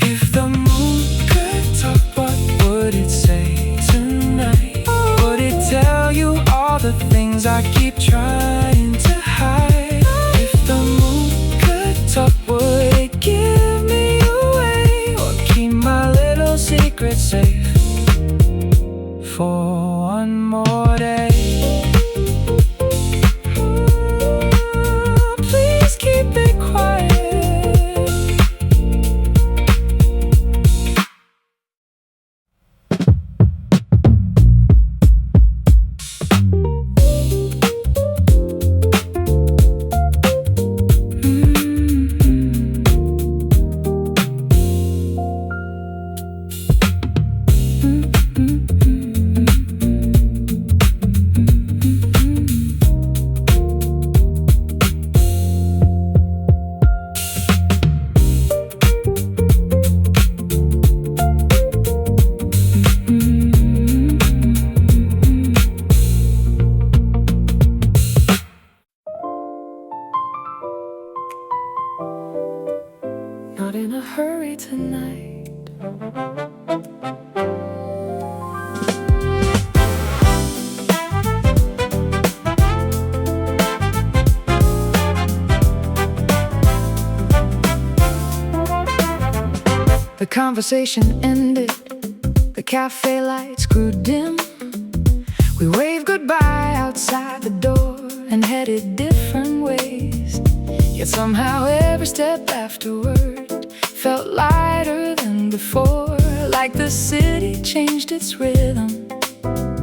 If the moon could talk, what would it say tonight? Would it tell you all the things I keep trying to hide? If the moon could talk, would it give me away, or keep my little secret safe for one more day? not in a hurry tonight. The conversation ended, the cafe lights grew dim. We waved goodbye outside the door and headed different ways. Yet somehow every step afterward felt lighter than before, like the city changed its rhythm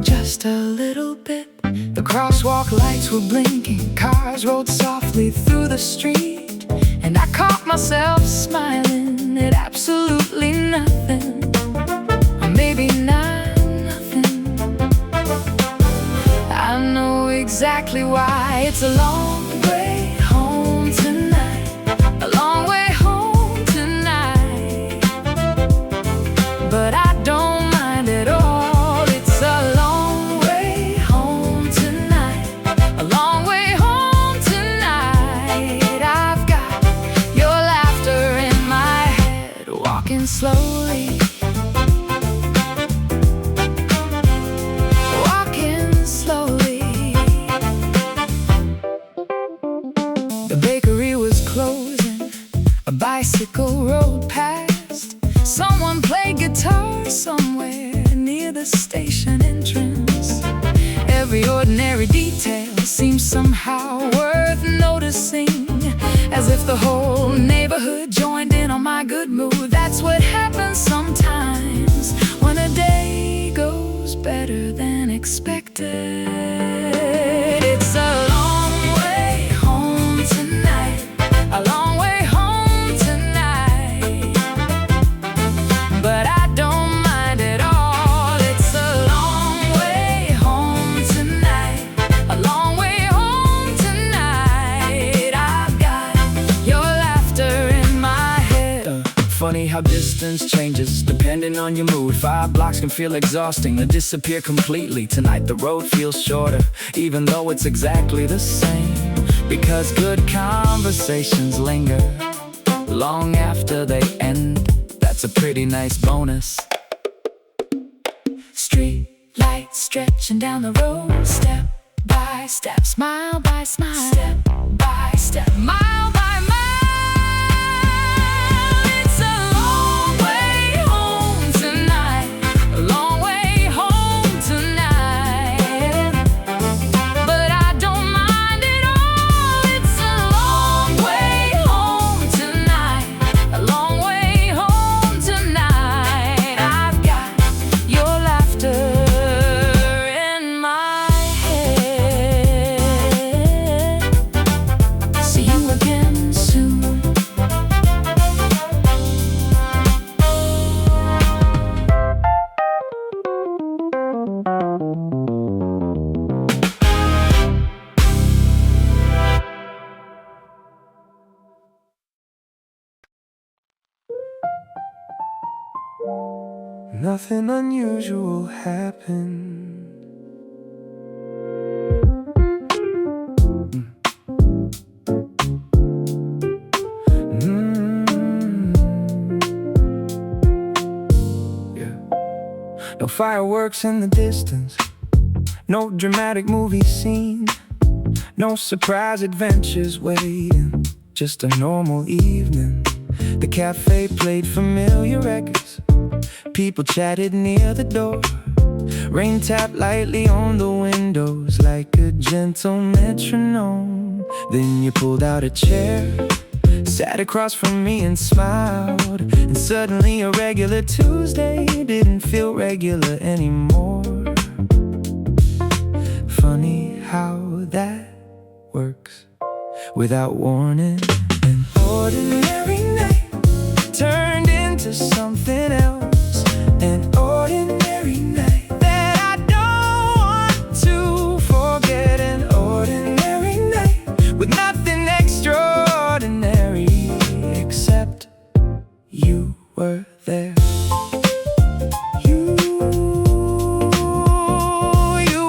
just a little bit. The crosswalk lights were blinking, cars rolled softly through the street, and I caught myself smiling at absolutely nothing, or maybe not nothing. I know exactly why. It's a long way home tonight, a long way home tonight, but I don't mind at all. It's a long way home tonight, a long way home tonight. I've got your laughter in my head, walking slowly, walking slowly. The bakery was closing, a bicycle rolled past. Someone played guitar somewhere near the station entrance. Every ordinary detail seemed somehow worth noticing, as if the whole neighborhood joined in on my good mood. That's what happens sometimes when a day goes better than expected. It's a long way home tonight, a long way home tonight, but I don't mind at all. It's a long way home tonight, a long way home tonight. I've got your laughter in my head. Funny how distance changes depending on your mood. 5 blocks can feel exhausting, then disappear completely. Tonight the road feels shorter, even though it's exactly the same, because good conversations linger long after they end. That's a pretty nice bonus. Street lights stretching down the road, step by step, smile by smile, step by step, mile by mile. It's a long way home tonight, a long way home tonight, but I don't mind at all. It's a long way home tonight, a long way home tonight. I've got your laughter in my head. See you again soon. Nothing unusual happened. Yeah. No fireworks in the distance, no dramatic movie scene, no surprise adventures waiting, just a normal evening. The cafe played familiar records, people chatted near the door, rain tapped lightly on the windows like a gentle metronome. Then you pulled out a chair, sat across from me and smiled, and suddenly a regular Tuesday didn't feel regular anymore. Funny how that works without warning. An ordinary night turned into something else, an ordinary night that I don't want to forget. An ordinary night with nothing extraordinary except you were there. You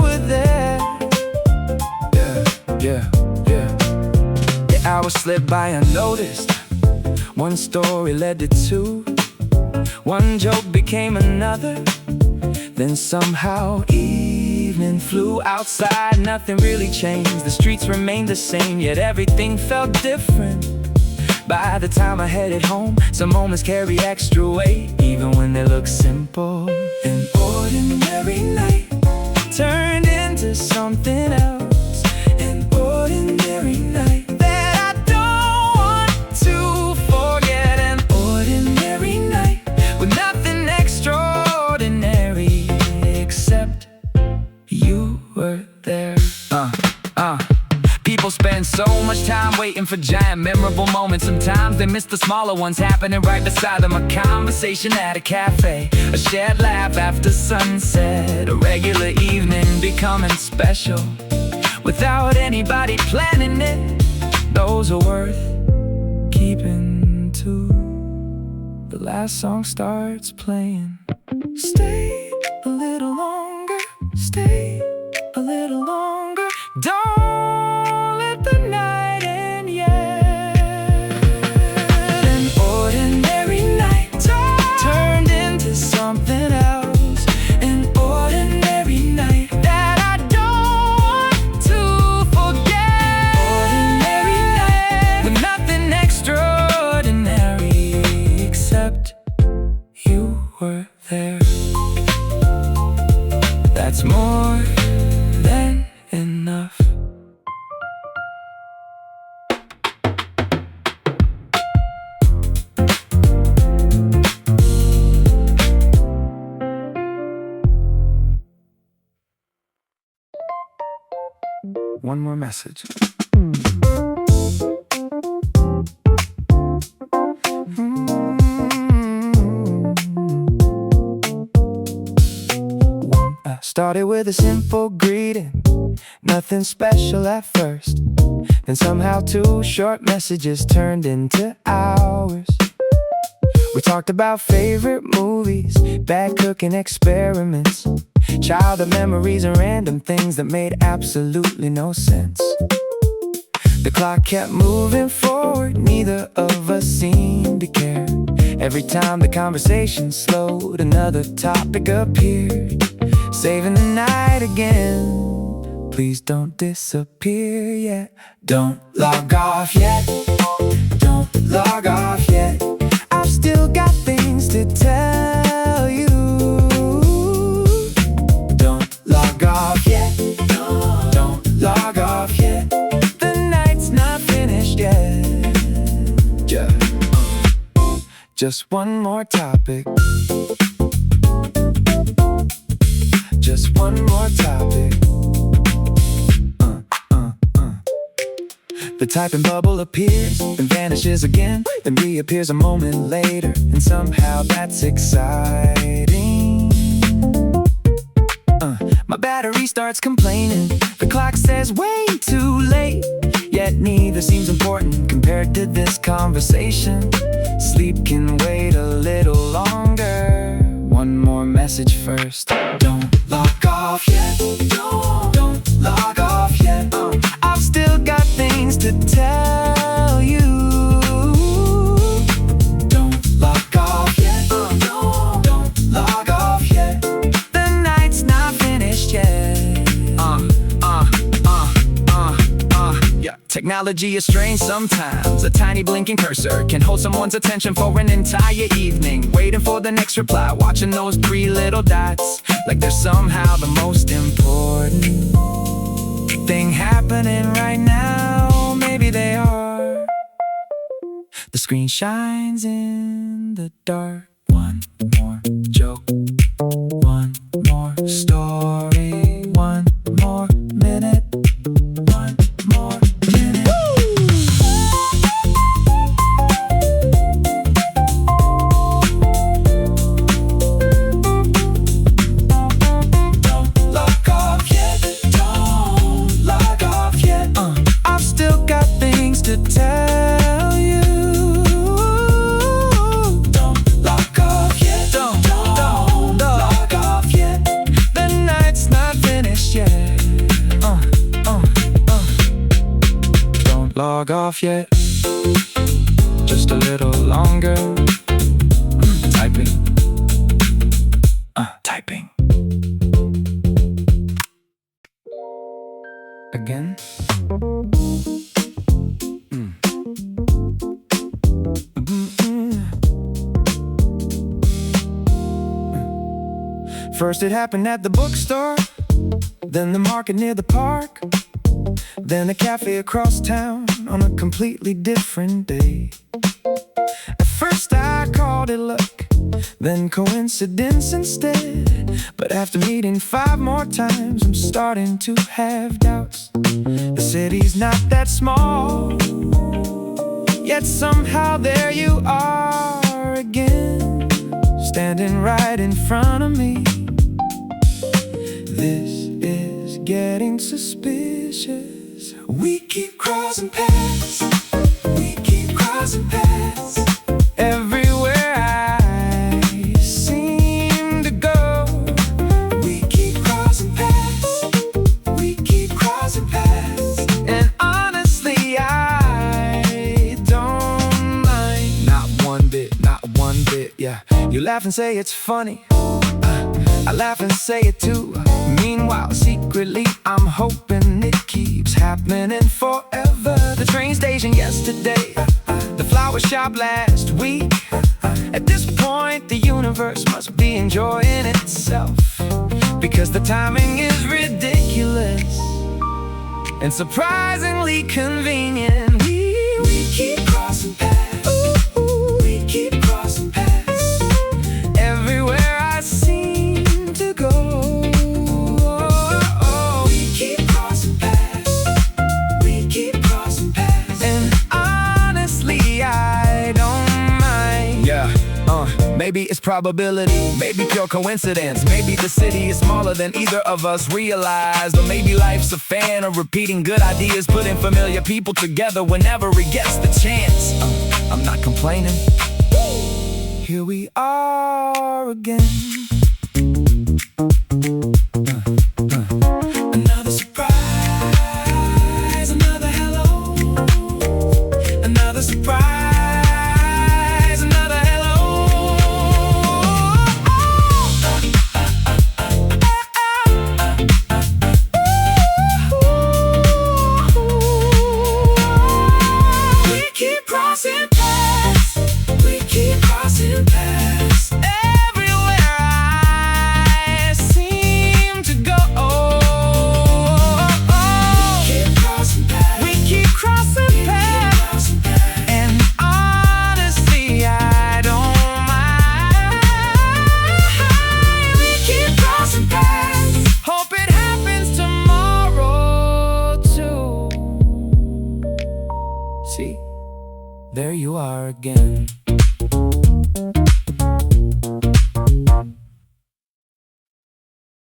were there. Yeah. The hours slipped by unnoticed. One story led to two, one joke became another. Then somehow evening flew outside. Nothing really changed, the streets remained the same, yet everything felt different. By the time I headed home, some moments carry extra weight, even when they look simple. An ordinary night turned into something else. An ordinary night that I don't want to forget. An ordinary night with nothing extraordinary except you were there. People spend so much time waiting for giant memorable moments. Sometimes they miss the smaller ones happening right beside them. A conversation at a cafe, a shared laugh after sunset, a regular evening becoming special without anybody planning it. Those are worth keeping to. The last song starts playing. Stay a little longer, stay a little longer. Don't let the night end yet. An ordinary night turned into something else. An ordinary night that I don't want to forget. Ordinary night with nothing extraordinary except you were there. That's more than enough. One more message. I started with a simple greeting, nothing special at first. Then somehow 2 short messages turned into hours. We talked about favorite movies, bad cooking experiments, childhood memories and random things that made absolutely no sense. The clock kept moving forward, neither of us seemed to care. Every time the conversation slowed, another topic appeared. Saving the night again, please don't disappear yet. Don't log off yet, don't log off yet. I've still got things to tell you. Don't log off yet, don't log off yet. The night's not finished yet. Just one more topic. Just one more topic. The typing bubble appears, then vanishes again, then reappears a moment later, and somehow that's exciting. My battery starts complaining, the clock says way too late, yet neither seems important compared to this conversation. Sleep can wait a little longer. One more message first. Don't log off yet, don't log off yet. I've still got things to tell you. Don't log off yet, don't log off yet. The night's not finished yet. Yeah. Technology is strange sometimes. A tiny blinking cursor can hold someone's attention for an entire evening, waiting for the next reply, watching those 3 little dots, like they're somehow the most important thing happening right now. Maybe they are. The screen shines in the dark. One more joke, one more story, one more minute, one more minute. Don't log off yet, don't log off yet. I've still got things to tell you. Don't log off yet, don't log off yet. The night's not finished yet. Don't log off yet. just a little longer. Typing. Typing. Again. First it happened at the bookstore, then the market near the park, then a cafe across town on a completely different day. At first I called it luck, then coincidence instead. But after meeting 5 more times, I'm starting to have doubts. The city's not that small, yet somehow there you are again, standing right in front of me. This is getting suspicious. We keep crossing paths. We keep crossing paths. Everywhere I seem to go, we keep crossing paths. We keep crossing paths. And honestly, I don't mind. Not one bit, yeah. You laugh and say it's funny, I laugh and say it too. Meanwhile, secretly, I'm hoping it keeps happening forever. The train station yesterday, the flower shop last week. At this point, the universe must be enjoying itself, because the timing is ridiculous and surprisingly convenient. We keep crossing paths. Ooh, we keep crossing paths. Everywhere I seem to go, we keep crossing paths. We keep crossing paths. And honestly, I don't mind. Yeah, maybe it's probability, maybe pure coincidence. Maybe the city is smaller than either of us realized. Or maybe life's a fan of repeating good ideas, putting familiar people together whenever it gets the chance. I'm not complaining. Here we are again. Another surprise, another hello. Another surprise, another hello. We keep crossing paths. We keep crossing paths. Everywhere I seem to go, we keep crossing paths. We keep crossing paths. And honestly, I don't mind. We keep crossing paths. Hope it happens tomorrow too. See, there you are again.